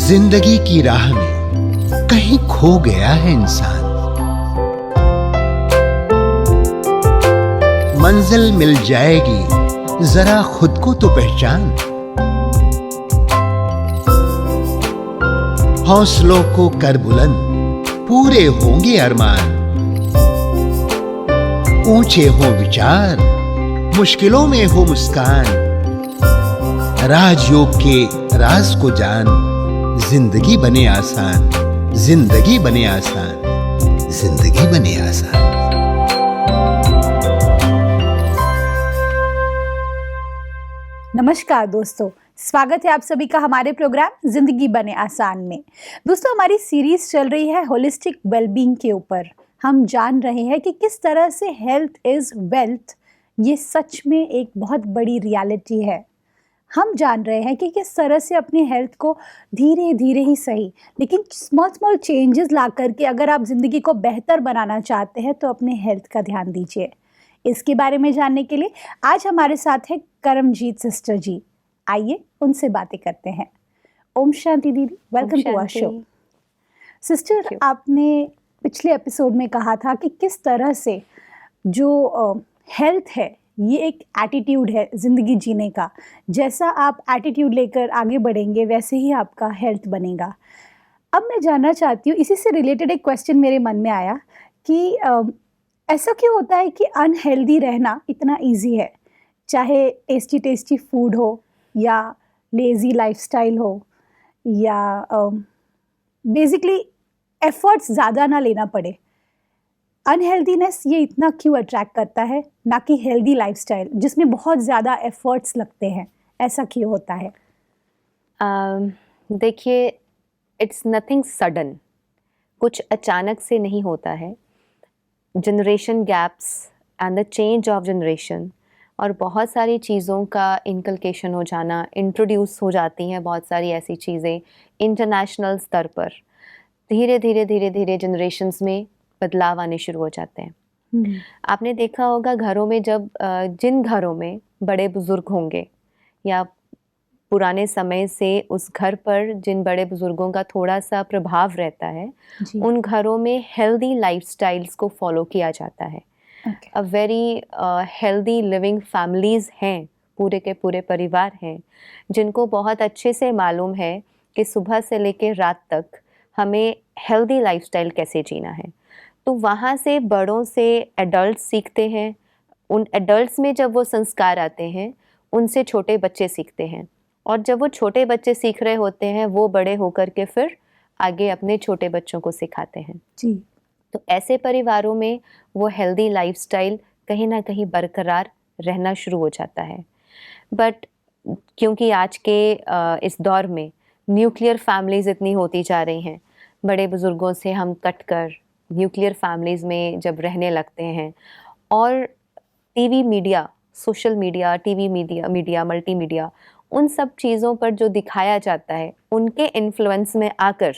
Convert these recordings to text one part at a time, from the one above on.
जिंदगी की राह में कहीं खो गया है इंसान। मंजिल मिल जाएगी, जरा खुद को तो पहचान। हौसलों को कर बुलंद, पूरे होंगे अरमान। ऊंचे हो विचार, मुश्किलों में हो मुस्कान। राजयोग के राज को जान, जिंदगी बने आसान, जिंदगी बने आसान, जिंदगी बने आसान। नमस्कार दोस्तों, स्वागत है आप सभी का हमारे प्रोग्राम जिंदगी बने आसान में। दोस्तों, हमारी सीरीज चल रही है होलिस्टिक वेलबींग के ऊपर। हम जान रहे हैं कि किस तरह से हेल्थ इज़ वेल्थ, ये सच में एक बहुत बड़ी रियलिटी है। हम जान रहे हैं कि किस तरह से अपनी हेल्थ को धीरे धीरे ही सही, लेकिन स्मॉल चेंजेस ला करके अगर आप ज़िंदगी को बेहतर बनाना चाहते हैं तो अपने हेल्थ का ध्यान दीजिए। इसके बारे में जानने के लिए आज हमारे साथ है करमजीत सिस्टर जी। आइए उनसे बातें करते हैं। ओम शांति दीदी, welcome to our show. Sister, आपने पिछले एपिसोड में कहा था कि किस तरह से जो हेल्थ है ये एक एटीट्यूड है ज़िंदगी जीने का। जैसा आप एटीट्यूड लेकर आगे बढ़ेंगे वैसे ही आपका हेल्थ बनेगा। अब मैं जानना चाहती हूँ, इसी से रिलेटेड एक क्वेश्चन मेरे मन में आया कि ऐसा क्यों होता है कि अनहेल्दी रहना इतना इजी है, चाहे टेस्टी टेस्टी फूड हो या लेज़ी लाइफस्टाइल हो या बेसिकली एफर्ट्स ज़्यादा ना लेना पड़े। अनहेल्दीनेस ये इतना क्यों अट्रैक्ट करता है, ना कि हेल्दी लाइफस्टाइल जिसमें बहुत ज़्यादा एफर्ट्स लगते हैं? ऐसा क्यों होता है? देखिए, इट्स नथिंग सडन, कुछ अचानक से नहीं होता है। Generation gaps and the change of generation और बहुत सारी चीज़ों का इनकलकेशन हो जाना, इंट्रोड्यूस हो जाती हैं बहुत सारी ऐसी चीज़ें इंटरनेशनल स्तर पर। धीरे धीरे जनरेशंस में बदलाव आने शुरू हो जाते हैं। आपने देखा होगा घरों में जब जिन घरों में बड़े बुजुर्ग होंगे या पुराने समय से उस घर पर जिन बड़े बुजुर्गों का थोड़ा सा प्रभाव रहता है, उन घरों में हेल्दी लाइफस्टाइल्स को फॉलो किया जाता है। A very healthy living families हैं, पूरे के पूरे परिवार हैं जिनको बहुत अच्छे से मालूम है कि सुबह से लेकर रात तक हमें हेल्दी लाइफस्टाइल कैसे जीना है। तो वहाँ से बड़ों से एडल्ट सीखते हैं। उन एडल्ट्स में जब वो संस्कार आते हैं, उनसे छोटे बच्चे सीखते हैं, और जब वो छोटे बच्चे सीख रहे होते हैं वो बड़े होकर के फिर आगे अपने छोटे बच्चों को सिखाते हैं जी। तो ऐसे परिवारों में वो हेल्दी लाइफस्टाइल कहीं ना कहीं बरकरार रहना शुरू हो जाता है। बट क्योंकि आज के इस दौर में न्यूक्लियर फैमिलीज़ इतनी होती जा रही हैं, बड़े बुज़ुर्गों से हम कट कर न्यूक्लियर फैमिलीज़ में जब रहने लगते हैं, और TV media, social media, TV media, multimedia, उन सब चीज़ों पर जो दिखाया जाता है उनके इन्फ्लुएंस में आकर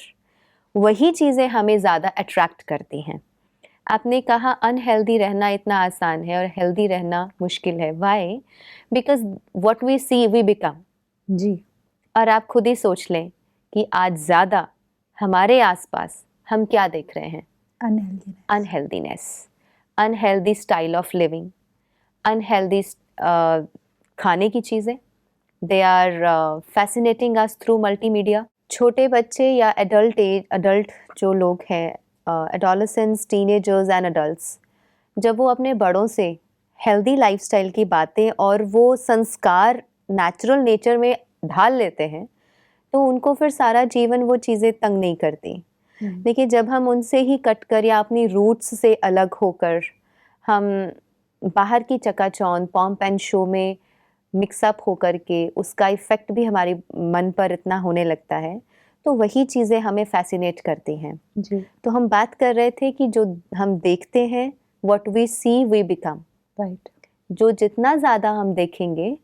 वही चीज़ें हमें ज़्यादा अट्रैक्ट करती हैं। आपने कहा अनहेल्दी रहना इतना आसान है और हेल्दी रहना मुश्किल है। Why? Because what we see we become. जी। और आप खुद ही सोच लें कि आज ज़्यादा हमारे आसपास हम क्या देख रहे हैं? Unhealthiness, unhealthy style of living, unhealthy खाने की चीज़ें। They are fascinating us through multimedia. छोटे बच्चे या एडल्ट जो लोग हैं, एडोलेसेंट्स, टीनेजर्स एंड एडल्ट्स, जब वो अपने बड़ों से हेल्दी लाइफस्टाइल की बातें और वो संस्कार नेचुरल नेचर में ढाल लेते हैं, तो उनको फिर सारा जीवन वो चीज़ें तंग नहीं करती। लेकिन जब हम उनसे ही कट कर या अपनी रूट्स से अलग होकर हम बाहर की चकाचौंध, पॉम्प एंड शो में मिक्सअप होकर के उसका इफ़ेक्ट भी हमारे मन पर इतना होने लगता है, तो वही चीज़ें हमें फैसिनेट करती हैं जी। तो हम बात कर रहे थे कि जो हम देखते हैं, what we see we become, right. जो जितना ज़्यादा हम देखेंगे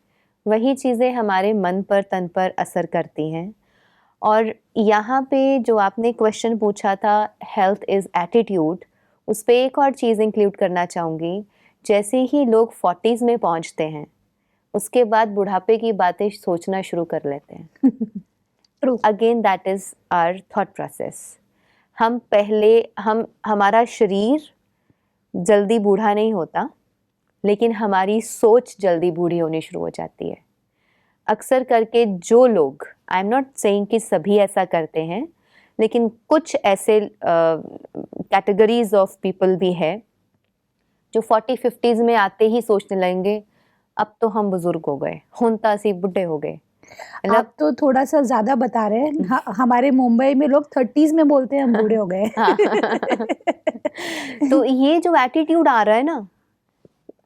वही चीज़ें हमारे मन पर, तन पर असर करती हैं। और यहाँ पे जो आपने क्वेश्चन पूछा था, हेल्थ इज़ एटीट्यूड, उस पर एक और चीज़ इंक्लूड करना चाहूँगी। जैसे ही लोग 40s में पहुँचते हैं, उसके बाद बुढ़ापे की बातें सोचना शुरू कर लेते हैं। True. Again that is our thought process. हमारा शरीर जल्दी बूढ़ा नहीं होता, लेकिन हमारी सोच जल्दी बूढ़ी होनी शुरू हो जाती है। अक्सर करके जो लोग, आई एम नॉट सेइंग कि सभी ऐसा करते हैं, लेकिन कुछ ऐसे कैटेगरीज ऑफ पीपल भी है जो 40-50s में आते ही सोचने लगेंगे अब तो हम बुजुर्ग हो गए, हुन सी बुढ़े हो गए। आप तो थोड़ा सा ज्यादा बता रहे हैं। हमारे मुंबई में लोग 30s में बोलते हैं हम बूढ़े हो गए। तो ये जो एटीट्यूड आ रहा है ना,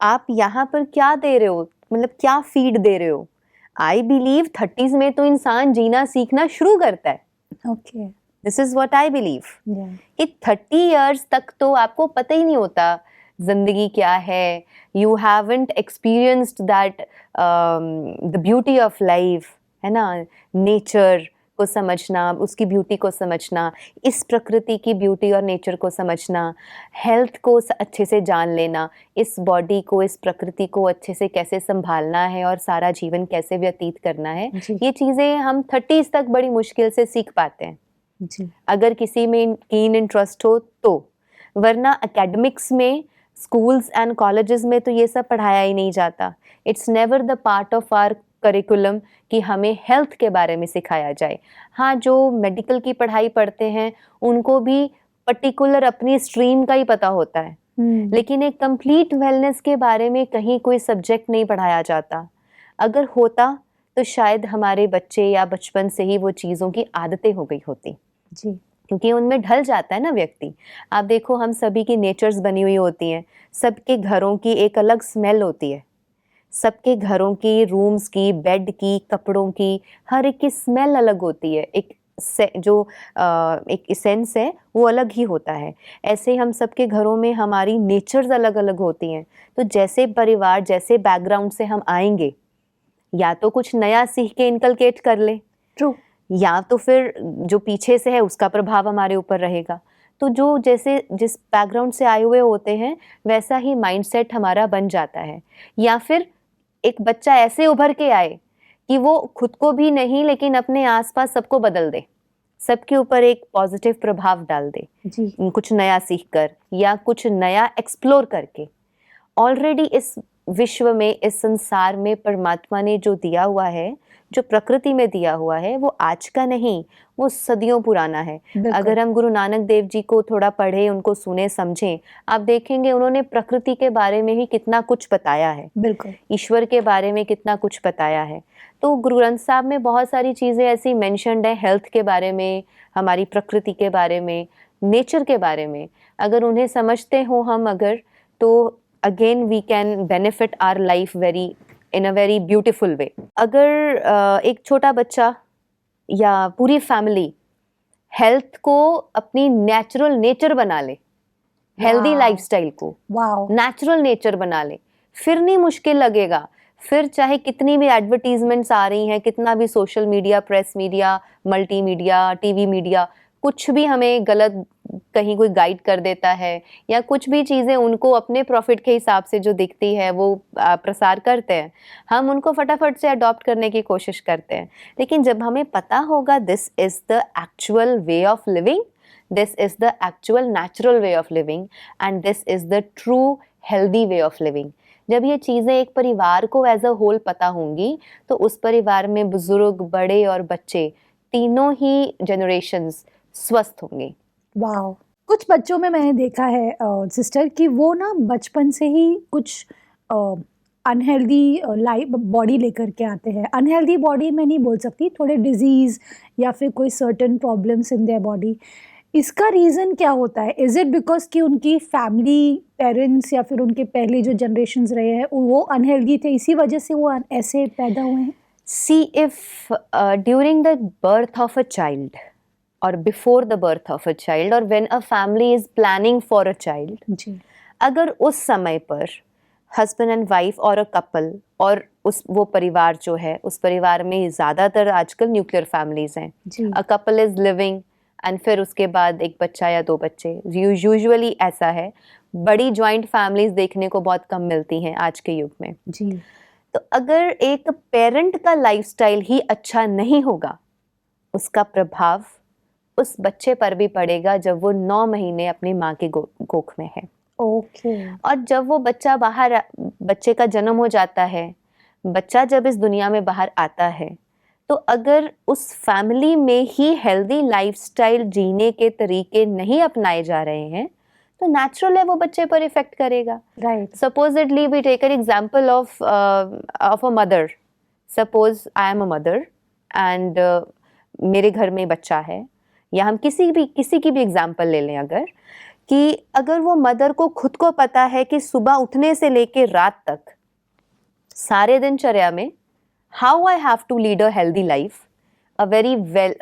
आप यहाँ पर क्या दे रहे हो, मतलब क्या फीड दे रहे हो? आई बिलीव 30s में तो इंसान जीना सीखना शुरू करता है। Okay, this is what I believe कि 30 इयर्स तक तो आपको पता ही नहीं होता जिंदगी क्या है। You haven't experienced that the beauty of life, है ना, नेचर को समझना, उसकी ब्यूटी को समझना, इस प्रकृति की ब्यूटी और नेचर को समझना, हेल्थ को अच्छे से जान लेना, इस बॉडी को, इस प्रकृति को अच्छे से कैसे संभालना है और सारा जीवन कैसे व्यतीत करना है। ये चीज़ें हम 30s तक बड़ी मुश्किल से सीख पाते हैं जी। अगर किसी में कीन इंटरेस्ट हो तो, वरना एकेडमिक्स में, स्कूल्स एंड कॉलेजेस में तो ये सब पढ़ाया ही नहीं जाता। It's never the part of our curriculum कि हमें हेल्थ के बारे में सिखाया जाए। हाँ, जो मेडिकल की पढ़ाई पढ़ते हैं उनको भी पर्टिकुलर अपनी स्ट्रीम का ही पता होता है, लेकिन एक कंप्लीट वेलनेस के बारे में कहीं कोई सब्जेक्ट नहीं पढ़ाया जाता। अगर होता तो शायद हमारे बच्चे या बचपन से ही वो चीज़ों की आदतें हो गई होती जी, क्योंकि उनमें ढल जाता है ना व्यक्ति। आप देखो, हम सभी की नेचर्स बनी हुई होती हैं, सबके घरों की एक अलग स्मेल होती है, सबके घरों की, रूम्स की, बेड की, कपड़ों की, हर एक की स्मेल अलग होती है। एक एक सेंस है वो अलग ही होता है। ऐसे हम सबके घरों में हमारी नेचर्स अलग अलग होती हैं। तो जैसे परिवार, जैसे बैकग्राउंड से हम आएंगे, या तो कुछ नया सीख के इनकलकेट कर ले, ट्रू, या तो फिर जो पीछे से है उसका प्रभाव हमारे ऊपर रहेगा। तो जो जैसे जिस बैकग्राउंड से आए हुए होते हैं वैसा ही माइंडसेट हमारा बन जाता है। या फिर एक बच्चा ऐसे उभर के आए कि वो खुद को भी नहीं लेकिन अपने आसपास सबको बदल दे, सबके ऊपर एक पॉजिटिव प्रभाव डाल दे जी, कुछ नया सीखकर या कुछ नया एक्सप्लोर करके। ऑलरेडी इस विश्व में, इस संसार में परमात्मा ने जो दिया हुआ है, जो प्रकृति में दिया हुआ है, वो आज का नहीं, वो सदियों पुराना है। अगर हम गुरु नानक देव जी को थोड़ा पढ़े, उनको सुने, समझें, आप देखेंगे उन्होंने प्रकृति के बारे में ही कितना कुछ बताया है, बिल्कुल, ईश्वर के बारे में कितना कुछ बताया है। तो गुरु ग्रंथ साहब में बहुत सारी चीज़ें ऐसी मेंशन्ड है, हेल्थ के बारे में, हमारी प्रकृति के बारे में, नेचर के बारे में। अगर उन्हें समझते हो हम अगर, तो again we can benefit our life in a very beautiful way. अगर एक छोटा बच्चा या पूरी फैमिली हेल्थ को अपनी नेचुरल नेचर बना ले, हेल्दी लाइफस्टाइल को नेचुरल नेचर बना ले, फिर नहीं मुश्किल लगेगा। फिर चाहे कितनी भी एडवर्टीजमेंट्स आ रही हैं, कितना भी social media, press media, multi media, TV media, कुछ भी हमें गलत कहीं कोई गाइड कर देता है, या कुछ भी चीज़ें उनको अपने प्रॉफिट के हिसाब से जो दिखती है वो प्रसार करते हैं, हम उनको फटाफट से अडॉप्ट करने की कोशिश करते हैं। लेकिन जब हमें पता होगा this is the actual way of living, this is the actual natural way of living, and this is the true healthy way of living, जब ये चीज़ें एक परिवार को एज अ होल पता होंगी, तो उस परिवार में बुजुर्ग, बड़े और बच्चे, तीनों ही जनरेशन्स स्वस्थ होंगे। वाह, कुछ बच्चों में मैंने देखा है सिस्टर कि वो ना बचपन से ही कुछ अनहेल्दी लाइफ बॉडी लेकर के आते हैं। अनहेल्दी बॉडी मैं नहीं बोल सकती, थोड़े डिजीज़ या फिर कोई certain problems in their body. इसका रीज़न क्या होता है? इज़ इट बिकॉज कि उनकी फैमिली, पेरेंट्स या फिर उनके पहले जो जनरेशन्स रहे हैं वो अनहेल्दी थे, इसी वजह से वो ऐसे पैदा हुए हैं? See, if during the birth of a child or before the birth of a child or when a family is planning for a child, जी, अगर उस समय पर हस्बैंड एंड वाइफ और अ कपल और वो परिवार जो है, उस परिवार में ज़्यादातर आजकल न्यूक्लियर फैमिलीज हैं, a couple is living and फिर उसके बाद एक बच्चा या दो बच्चे, यूजुअली ऐसा है। बड़ी जॉइंट फैमिलीज देखने को बहुत कम मिलती हैं आज के युग में जी। तो अगर एक पेरेंट का लाइफस्टाइल ही अच्छा नहीं होगा उसका प्रभाव उस बच्चे पर भी पड़ेगा जब वो 9 महीने अपनी माँ के कोख में है। ओके। और जब वो बच्चा बाहर, बच्चे का जन्म हो जाता है, बच्चा जब इस दुनिया में बाहर आता है, तो अगर उस फैमिली में ही हेल्दी लाइफस्टाइल जीने के तरीके नहीं अपनाए जा रहे हैं, तो नेचुरल है वो बच्चे पर इफेक्ट करेगा। Right. Supposedly we take an example of a mother. Suppose I am a mother and मेरे घर में बच्चा है, या हम किसी की भी एग्जाम्पल ले लें, अगर वो मदर को खुद को पता है कि सुबह उठने से लेके रात तक सारे दिनचर्या में how I have to lead a healthy life, a very well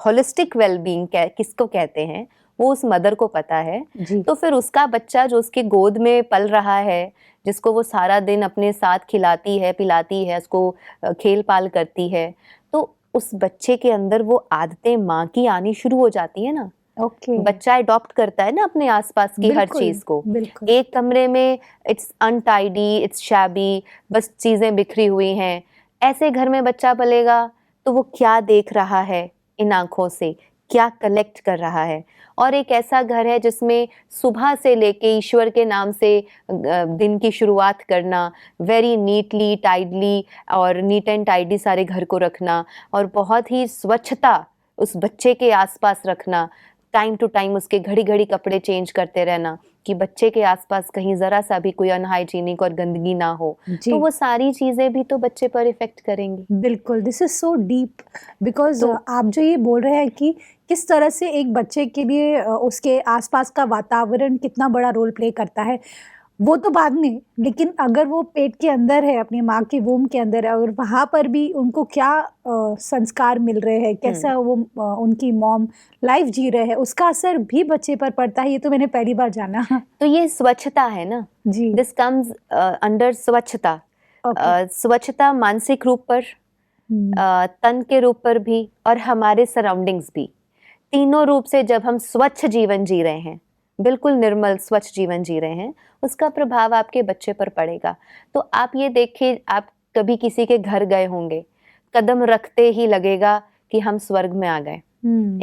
holistic wellbeing किसको कहते हैं, वो उस मदर को पता है जी। तो फिर उसका बच्चा जो उसके गोद में पल रहा है, जिसको वो सारा दिन अपने साथ खिलाती है, पिलाती है, उसको खेल पाल करती है, तो उस बच्चे के अंदर वो आदतें माँ की आनी शुरू हो जाती है ना। ओके। बच्चा अडॉप्ट करता है ना अपने आसपास की हर चीज को। एक कमरे में इट्स अनटाइडी, इट्स शैबी, बस चीजें बिखरी हुई हैं, ऐसे घर में बच्चा पलेगा तो वो क्या देख रहा है इन आंखों से, क्या कलेक्ट कर रहा है। और एक ऐसा घर है जिसमें सुबह से लेके ईश्वर के नाम से दिन की शुरुआत करना, वेरी नीटली टाइडली और नीट एंड टाइडी सारे घर को रखना, और बहुत ही स्वच्छता उस बच्चे के आसपास रखना, टाइम टू टाइम उसके घड़ी घड़ी कपड़े चेंज करते रहना कि बच्चे के आसपास कहीं जरा सा भी कोई अनहाइजीनिक और गंदगी ना हो, तो वो सारी चीजें भी तो बच्चे पर इफेक्ट करेंगी। बिल्कुल, this is so deep, because आप जो ये बोल रहे हैं कि किस तरह से एक बच्चे के लिए उसके आसपास का वातावरण कितना बड़ा रोल प्ले करता है, वो तो बाद में, लेकिन अगर वो पेट के अंदर है, अपनी माँ के वूम के अंदर है, और वहाँ पर भी उनको क्या संस्कार मिल रहे हैं, कैसा वो उनकी मॉम लाइफ जी रहे हैं, उसका असर भी बच्चे पर पड़ता है। ये तो मैंने पहली बार जाना। तो ये स्वच्छता है ना जी। दिस कम्स अंडर स्वच्छता। स्वच्छता मानसिक रूप पर, तन के रूप पर भी, और हमारे सराउंडिंग्स भी, तीनों रूप से जब हम स्वच्छ जीवन जी रहे हैं, बिल्कुल निर्मल स्वच्छ जीवन जी रहे हैं, उसका प्रभाव आपके बच्चे पर पड़ेगा। तो आप ये देखिए, आप कभी किसी के घर गए होंगे, कदम रखते ही लगेगा कि हम स्वर्ग में आ गए।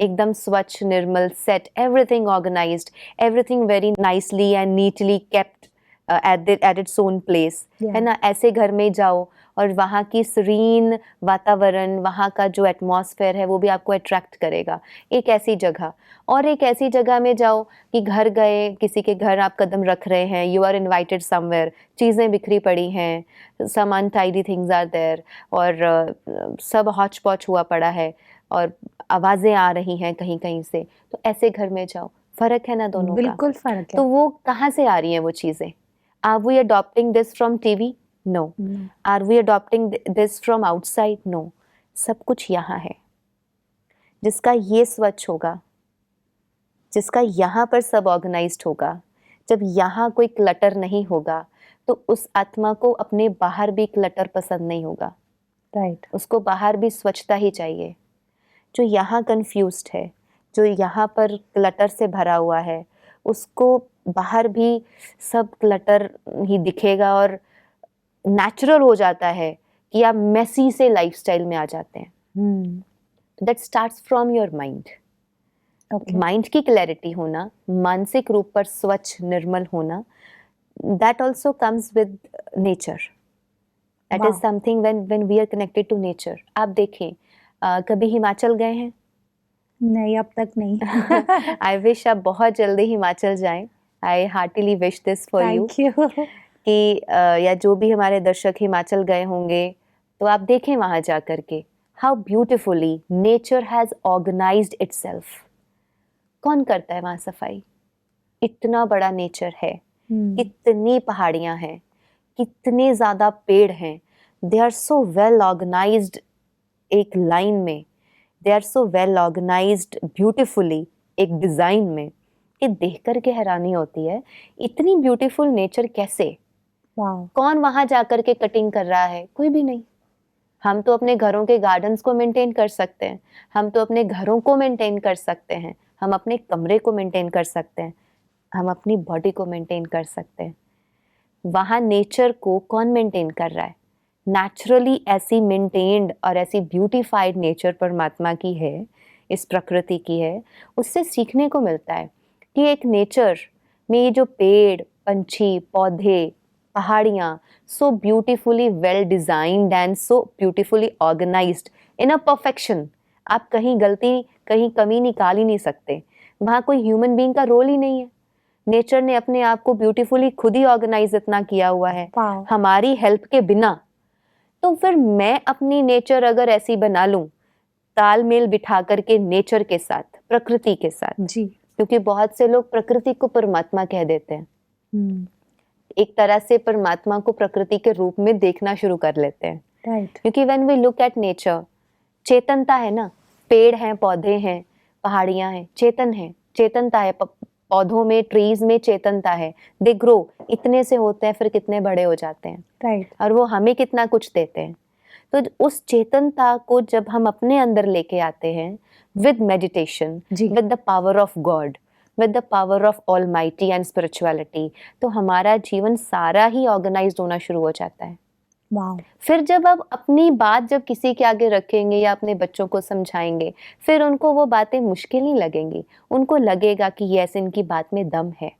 एकदम स्वच्छ, निर्मल, set, everything organized, everything very nicely and neatly kept at its own place, है ना। ऐसे घर में जाओ और वहाँ की सीरीन वातावरण, वहाँ का जो एटमॉस्फेयर है वो भी आपको अट्रैक्ट करेगा। एक ऐसी जगह, और एक ऐसी जगह में जाओ कि घर गए, किसी के घर आप कदम रख रहे हैं, यू आर इन्वाइटेड समवेयर, चीज़ें बिखरी पड़ी हैं, सम अनटाइडी थिंग्स आर देयर, और सब हौच पौच हुआ पड़ा है, और आवाज़ें आ रही हैं कहीं कहीं से, तो ऐसे घर में जाओ। फ़र्क है ना दोनों का? बिल्कुल फ़र्क है। तो वो कहाँ से आ रही हैं वो चीज़ें? Are we adopting this from TV? No. Are we adopting this from outside? No. सब कुछ यहाँ है। जिसका ये स्वच्छ होगा, जिसका यहाँ पर सब ऑर्गेनाइज्ड होगा, जब यहाँ कोई क्लटर नहीं होगा, तो उस आत्मा को अपने बाहर भी क्लटर पसंद नहीं होगा। राइट। उसको बाहर भी स्वच्छता ही चाहिए। जो यहाँ कंफ्यूज्ड है, जो यहाँ पर क्लटर से भरा हुआ है, उसको बाहर भी सब क्लटर ही दिखेगा, और नेचुरल हो जाता है कि आप मेसी से लाइफस्टाइल में आ जाते हैं। That starts from your mind. Mind की क्लैरिटी होना, मानसिक रूप पर स्वच्छ निर्मल होना, that also comes with nature. That is something when we are connected to nature. आप देखें, कभी हिमाचल गए हैं? नहीं, अब तक नहीं। आई विश आप बहुत जल्दी हिमाचल जाएं। I heartily wish this for you कि या जो भी हमारे दर्शक हिमाचल गए होंगे, तो आप देखें वहाँ जा कर के how beautifully nature has organised itself. कौन करता है वहाँ सफाई? इतना बड़ा नेचर है, कितनी पहाड़ियाँ हैं, कितने ज़्यादा पेड़ हैं, they are so well organised एक लाइन में, they are so well organised beautifully एक डिज़ाइन में, कि देख कर के हैरानी होती है इतनी ब्यूटीफुल नेचर कैसे। कौन वहाँ जाकर के कटिंग कर रहा है? कोई भी नहीं। हम तो अपने घरों के गार्डन्स को मेंटेन कर सकते हैं, हम तो अपने घरों को मेंटेन कर सकते हैं, हम अपने कमरे को मेंटेन कर सकते हैं, हम अपनी बॉडी को मेंटेन कर सकते हैं। वहाँ नेचर को कौन मेंटेन कर रहा है? नेचुरली ऐसी मेंटेन्ड और ऐसी ब्यूटीफाइड नेचर परमात्मा की है, इस प्रकृति की है, उससे सीखने को मिलता है कि एक नेचर में ये जो पेड़, पंछी, पौधे, पहाड़ियाँ, so beautifully well designed and so beautifully organised in a perfection. आप कहीं गलती, कहीं कमी निकाल ही नहीं सकते। वहाँ कोई ह्यूमन बीइंग का रोल ही नहीं है। नेचर ने अपने आप को ब्यूटीफुली खुद ही ऑर्गेनाइज इतना किया हुआ है हमारी हेल्प के बिना। तो फिर मैं अपनी नेचर अगर ऐसी बना लूं, तालमेल बिठा करके नेचर के साथ, प्रकृति के साथ जी, क्योंकि बहुत से लोग प्रकृति को परमात्मा कह देते हैं। एक तरह से परमात्मा को प्रकृति के रूप में देखना शुरू कर लेते हैं। राइट। क्योंकि when we look at nature, चेतनता है ना, पेड़ हैं, पौधे हैं, पहाड़ियां हैं, चेतन है, चेतनता है। पौधों में, ट्रीज में चेतनता है। दे ग्रो, इतने से होते हैं फिर कितने बड़े हो जाते हैं। राइट। और वो हमें कितना कुछ देते हैं। तो उस चेतनता को जब हम अपने अंदर लेके आते हैं with meditation, with the power of God, with the power of almighty and spirituality, तो हमारा जीवन सारा ही ऑर्गेनाइज्ड होना शुरू हो जाता है। वाओ। फिर जब आप अपनी बात जब किसी के आगे रखेंगे या अपने बच्चों को समझाएंगे, फिर उनको वो बातें मुश्किल नहीं लगेंगी। उनको लगेगा कि यस, इनकी बात में दम है,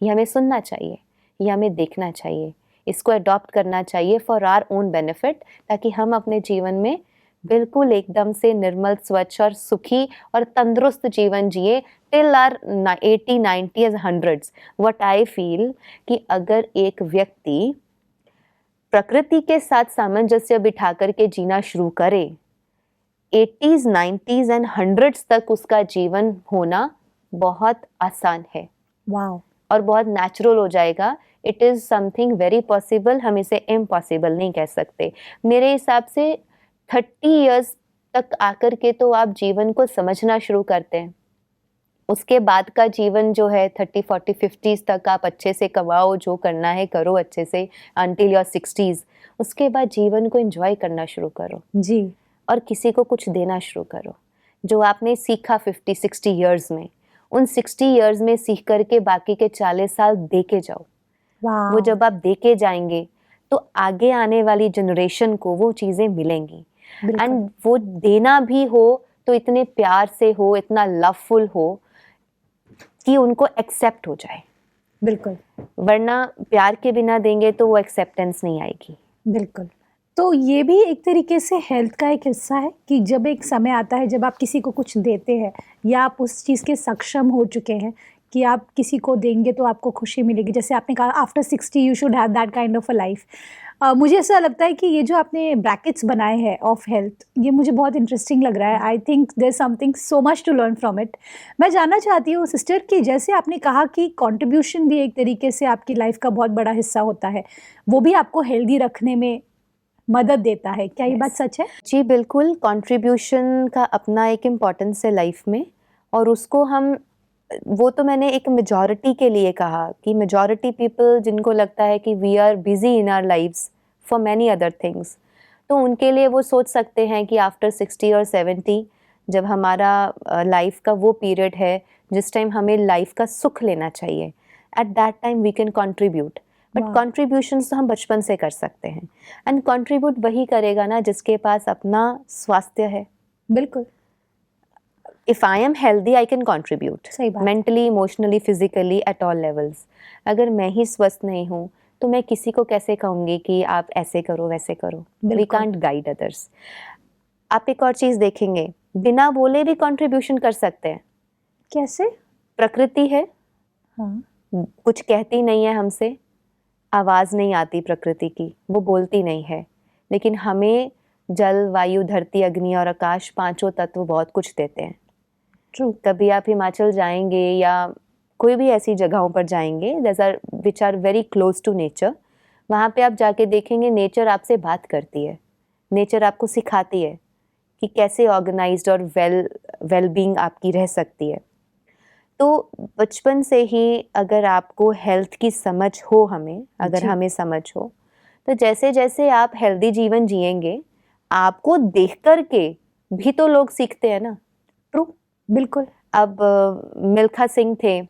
ये हमें सुनना चाहिए, ये हमें देखना चाहिए, इसको अडॉप्ट करना चाहिए फॉर आवर ओन बेनिफिट, ताकि हम अपने जीवन में बिल्कुल एकदम से निर्मल, स्वच्छ और सुखी और तंदुरुस्त जीवन जिए till our 80, 90 100s। What I feel कि अगर एक व्यक्ति प्रकृति के साथ सामंजस्य बिठा करके जीना शुरू करे, 80s, 90s एंड 100s तक उसका जीवन होना बहुत आसान है। वाओ। और बहुत नेचुरल हो जाएगा। It is something very possible, हम इसे इम्पॉसिबल नहीं कह सकते। मेरे हिसाब से 30 इयर्स तक आकर के तो आप जीवन को समझना शुरू करते हैं। उसके बाद का जीवन जो है 30, 40, 50s तक आप अच्छे से कमाओ, जो करना है करो अच्छे से until your 60s। उसके बाद जीवन को एंजॉय करना शुरू करो जी, और किसी को कुछ देना शुरू करो। जो आपने सीखा 50, 60 इयर्स में, उन 60 इयर्स में सीख करके बाकी के 40 साल दे के जाओ। वो जब आप दे के जाएंगे तो आगे आने वाली जनरेशन को वो चीज़ें मिलेंगी। एंड वो देना भी हो तो इतने प्यार से हो, इतना लवफुल हो कि उनको एक्सेप्ट हो जाए। बिल्कुल। वरना प्यार के बिना देंगे तो वो एक्सेप्टेंस नहीं आएगी। बिल्कुल। तो ये भी एक तरीके से हेल्थ का एक हिस्सा है कि जब एक समय आता है जब आप किसी को कुछ देते हैं या आप उस चीज़ के सक्षम हो चुके हैं कि आप किसी को देंगे तो आपको खुशी मिलेगी। जैसे आपने कहा after 60 you should have that kind of a life. मुझे ऐसा लगता है कि ये जो आपने ब्रैकेट्स बनाए हैं ऑफ हेल्थ, ये मुझे बहुत इंटरेस्टिंग लग रहा है। I think there something so much to learn from it. मैं जानना चाहती हूँ सिस्टर कि जैसे आपने कहा कि कंट्रीब्यूशन भी एक तरीके से आपकी लाइफ का बहुत बड़ा हिस्सा होता है, वो भी आपको हेल्दी रखने में मदद देता है, क्या ये बात सच है? जी बिल्कुल, कंट्रीब्यूशन का अपना एक इम्पोर्टेंस है लाइफ में। और उसको हम, वो तो मैंने एक मेजॉरिटी के लिए कहा कि मेजॉरिटी पीपल जिनको लगता है कि we are busy in our lives for many other things, तो उनके लिए वो सोच सकते हैं कि आफ्टर 60 और 70 जब हमारा लाइफ का वो पीरियड है जिस टाइम हमें लाइफ का सुख लेना चाहिए, at that time we can contribute. But contribution तो हम बचपन से कर सकते हैं। एंड कंट्रीब्यूट वही करेगा ना जिसके पास अपना स्वास्थ्य है। बिल्कुल। If I am healthy, I can contribute. सही बात। Mentally, emotionally, physically, at all levels. अगर मैं ही स्वस्थ नहीं हूँ तो मैं किसी को कैसे कहूँगी कि आप ऐसे करो वैसे करो। We can't guide others. आप एक और चीज़ देखेंगे, बिना बोले भी कंट्रीब्यूशन कर सकते हैं। कैसे? प्रकृति है, हाँ। कुछ कहती नहीं है हमसे, आवाज़ नहीं आती प्रकृति की, वो बोलती नहीं है, लेकिन हमें जल, वायु, धरती, अग्नि और आकाश, पांचों तत्व बहुत कुछ देते हैं। ट्रू। कभी आप हिमाचल जाएंगे या कोई भी ऐसी जगहों पर जाएंगे which are very close to nature, वहाँ पे आप जाके देखेंगे नेचर आपसे बात करती है, नेचर आपको सिखाती है कि कैसे ऑर्गेनाइज्ड और वेल बीइंग आपकी रह सकती है। तो बचपन से ही अगर आपको हेल्थ की समझ हो, हमें समझ हो, तो जैसे जैसे आप हेल्दी जीवन जिएंगे, आपको देख कर के भी तो लोग सीखते हैं ना। ट्रू, बिल्कुल। अब मिल्खा सिंह थे,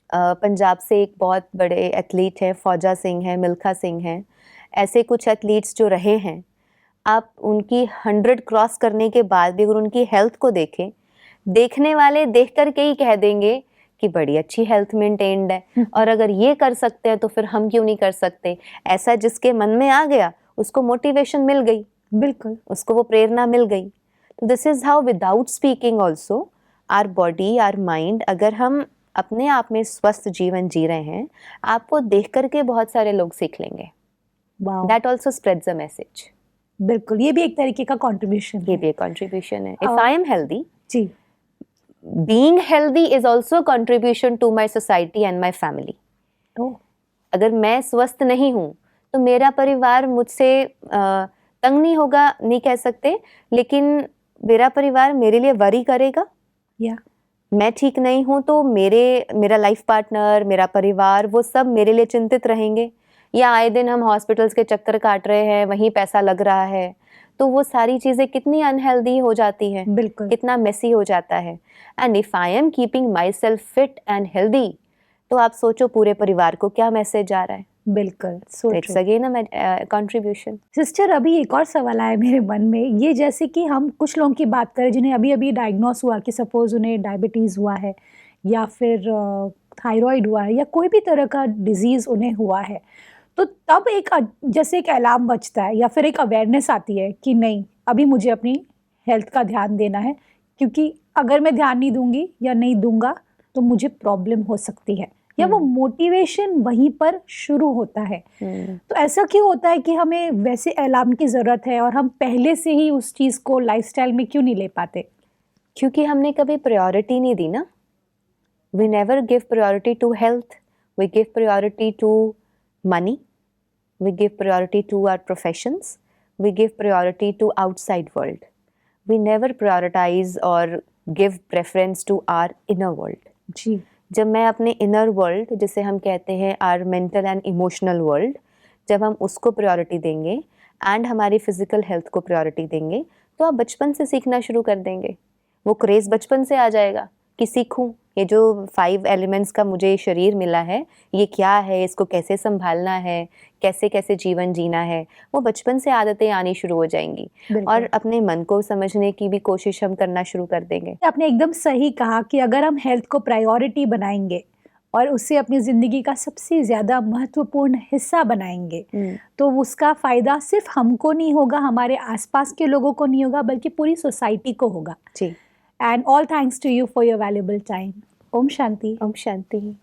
पंजाब से एक बहुत बड़े एथलीट हैं, फौजा सिंह हैं, मिल्खा सिंह हैं, ऐसे कुछ एथलीट्स जो रहे हैं, आप उनकी 100 क्रॉस करने के बाद भी अगर उनकी हेल्थ को देखें, देखने वाले देख कर के ही कह देंगे कि बड़ी अच्छी हेल्थ मेंटेन्ड है, और अगर ये कर सकते हैं तो फिर हम क्यों नहीं कर सकते। ऐसा जिसके मन में आ गया उसको मोटिवेशन मिल गई, बिल्कुल, उसको वो प्रेरणा मिल गई। तो this is how without speaking also our body, our mind, अगर हम अपने आप में स्वस्थ जीवन जी रहे हैं, आपको देख करके बहुत सारे लोग सीख लेंगे। That also spreads a message. बिल्कुल, ये भी एक तरीके का कंट्रीब्यूशन है। ये भी एक कंट्रीब्यूशन है। इफ आई एम हेल्दी, जी, being healthy is also a contribution to my society and my family. अगर मैं स्वस्थ नहीं हूँ तो मेरा परिवार मुझसे तंग नहीं होगा, नहीं कह सकते, लेकिन मेरा परिवार मेरे लिए वरी करेगा। मैं ठीक नहीं हूँ तो मेरा लाइफ पार्टनर, मेरा परिवार, वो सब मेरे लिए चिंतित रहेंगे। या आए दिन हम हॉस्पिटल्स के चक्कर काट रहे हैं, वहीं पैसा लग रहा है, तो वो सारी चीज़ें कितनी अनहेल्दी हो जाती हैं, बिल्कुल, कितना मेसी हो जाता है। And if I am keeping my self fit and healthy, तो आप सोचो पूरे परिवार को क्या मैसेज जा रहा है। बिल्कुल, it's again a contribution. Sister, अभी एक और सवाल आया मेरे मन में, ये जैसे कि हम कुछ लोगों की बात करें जिन्हें अभी अभी डायग्नोस हुआ कि सपोज उन्हें डायबिटीज़ हुआ है या फिर थायराइड हुआ है या कोई भी तरह का डिजीज़ उन्हें हुआ है, तो तब जैसे एक अलार्म बजता है या फिर एक अवेयरनेस आती है कि नहीं, अभी मुझे अपनी हेल्थ का ध्यान देना है, क्योंकि अगर मैं ध्यान नहीं दूंगी या नहीं दूंगा तो मुझे प्रॉब्लम हो सकती है, या वो मोटिवेशन वहीं पर शुरू होता है। तो ऐसा क्यों होता है कि हमें वैसे अलार्म की ज़रूरत है और हम पहले से ही उस चीज़ को लाइफस्टाइल में क्यों नहीं ले पाते? क्योंकि हमने कभी प्रायोरिटी नहीं दी ना। We never give priority to health, we give priority to money, we give priority to our professions, we give priority to outside world, we never prioritize or give preference to our inner world. जी, जब मैं अपने inner world, जिसे हम कहते हैं our mental and emotional world, जब हम उसको priority देंगे and हमारी physical health को priority देंगे, तो आप बचपन से सीखना शुरू कर देंगे। वो क्रेज़ बचपन से आ जाएगा कि सीखूं, ये जो 5 एलिमेंट्स का मुझे शरीर मिला है, ये क्या है, इसको कैसे संभालना है, कैसे कैसे जीवन जीना है, वो बचपन से आदतें आनी शुरू हो जाएंगी और अपने मन को समझने की भी कोशिश हम करना शुरू कर देंगे। आपने एकदम सही कहा कि अगर हम हेल्थ को प्रायोरिटी बनाएंगे और उसे अपनी ज़िंदगी का सबसे ज़्यादा महत्वपूर्ण हिस्सा बनाएंगे, तो उसका फ़ायदा सिर्फ हमको नहीं होगा, हमारे आसपास के लोगों को नहीं होगा, बल्कि पूरी सोसाइटी को होगा। जी। And all thanks to you for your valuable time. Om Shanti. Om Shanti.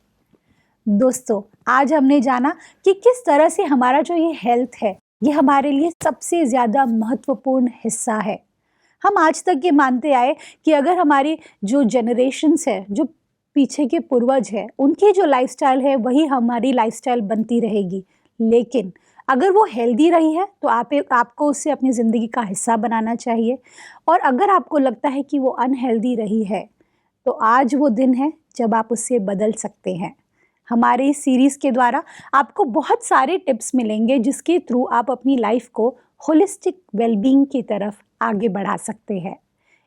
दोस्तों, आज हमने जाना कि किस तरह से हमारा जो ये हेल्थ है, ये हमारे लिए सबसे ज़्यादा महत्वपूर्ण हिस्सा है। हम आज तक ये मानते आए कि अगर हमारी जो जनरेशन्स है, जो पीछे के पूर्वज है, उनकी जो लाइफस्टाइल है वही हमारी लाइफस्टाइल बनती रहेगी, लेकिन अगर वो हेल्दी रही है तो आपको उससे अपनी ज़िंदगी का हिस्सा बनाना चाहिए। और अगर आपको लगता है कि वो अनहेल्दी रही है, तो आज वो दिन है जब आप उससे बदल सकते हैं। हमारे इस सीरीज़ के द्वारा आपको बहुत सारे टिप्स मिलेंगे जिसके थ्रू आप अपनी लाइफ को होलिस्टिक वेलबींग की तरफ आगे बढ़ा सकते हैं।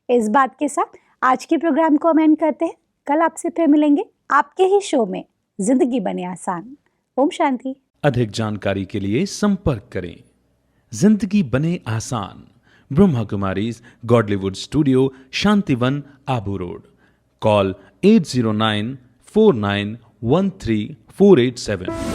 इस बात के साथ आज के प्रोग्राम को हम एंड करते हैं। कल आपसे फिर मिलेंगे आपके ही शो में जिंदगी बने आसान। ओम शांति। अधिक जानकारी के लिए संपर्क करें। जिंदगी बने आसान, Brahma Kumaris Godlywood studio, Shantivan, Abu road. Call 80949134887।